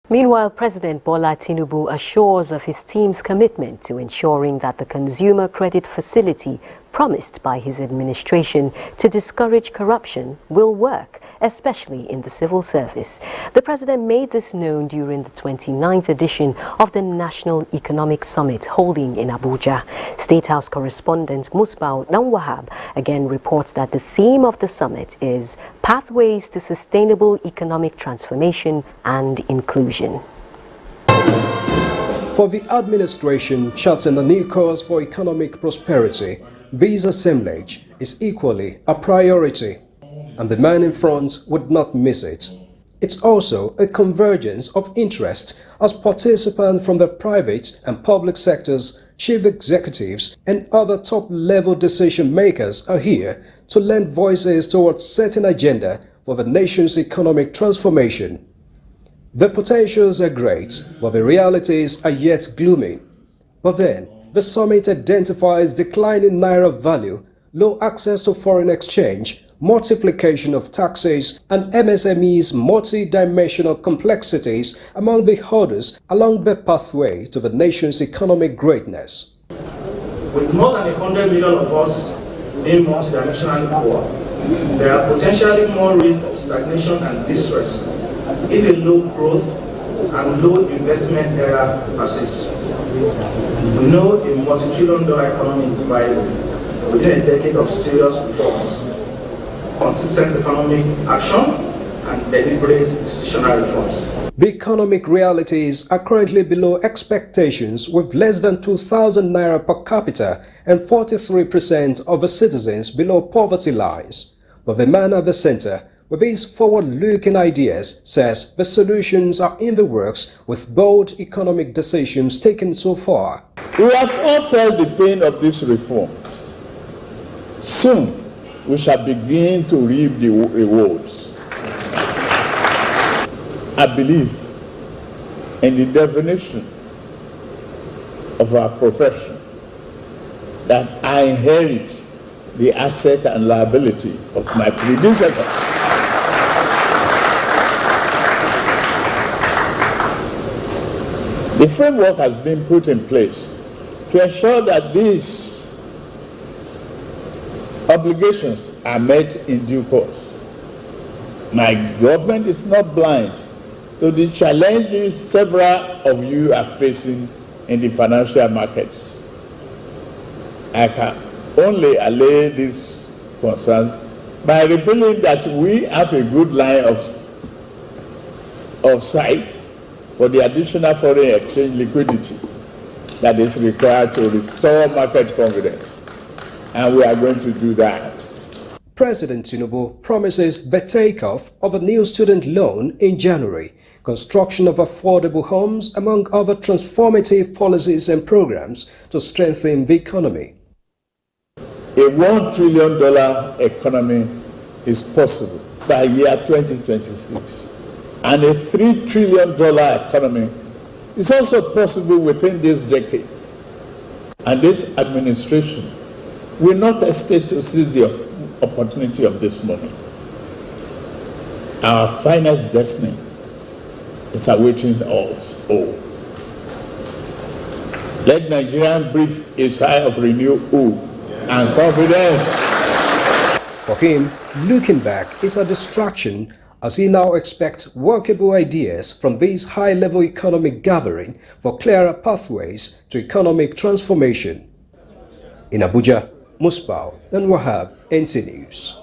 Meanwhile, President Bola Tinubu assures of his team's commitment to ensuring that the consumer credit facility promised by his administration to discourage corruption will work, especially in the civil service. The president made this known during the 29th edition of the National Economic Summit holding in Abuja. State House correspondent Musbau Nanwahab again reports that the theme of the summit is Pathways to Sustainable Economic Transformation and Inclusion. For the administration charting a new course for economic prosperity, this assemblage is equally a priority, and the man in front would not miss it. It's also a convergence of interest as participants from the private and public sectors, chief executives, and other top-level decision-makers are here to lend voices towards setting agenda for the nation's economic transformation. The potentials are great, but the realities are yet gloomy. But then, the summit identifies declining naira value, low access to foreign exchange, multiplication of taxes, and MSME's multi-dimensional complexities among the hurdles along the pathway to the nation's economic greatness. With more than 100 million of us being multi-dimensionally poor, there are potentially more risks of stagnation and distress if a low growth and low investment era persists. We know a multi-trillion-dollar economy is viable within a decade of serious reforms, consistent economic action, and deliberate institutional reforms. The economic realities are currently below expectations, with less than 2,000 naira per capita and 43% of the citizens below poverty lines. But the man at the center, with his forward-looking ideas, says the solutions are in the works with bold economic decisions taken so far. We have all felt the pain of these reforms. Soon, we shall begin to reap the rewards. I believe in the definition of our profession that I inherit the asset and liability of my predecessor. The framework has been put in place to ensure that these obligations are met in due course. My government is not blind to the challenges several of you are facing in the financial markets. I can only allay these concerns by revealing that we have a good line of sight for the additional foreign exchange liquidity that is required to restore market confidence. And we are going to do that. President Tinubu promises the takeoff of a new student loan in January, construction of affordable homes, among other transformative policies and programs to strengthen the economy. A $1 trillion economy is possible by year 2026. And a $3 trillion economy is also possible within this decade. And this administration will not hesitate to seize the opportunity of this moment. Our finest destiny is awaiting us all. Let Nigerian breathe a sigh of renewed hope and confidence. For him, looking back is a distraction, as he now expects workable ideas from this high-level economic gathering for clearer pathways to economic transformation. In Abuja, Musbau Nanwahab, NTA News.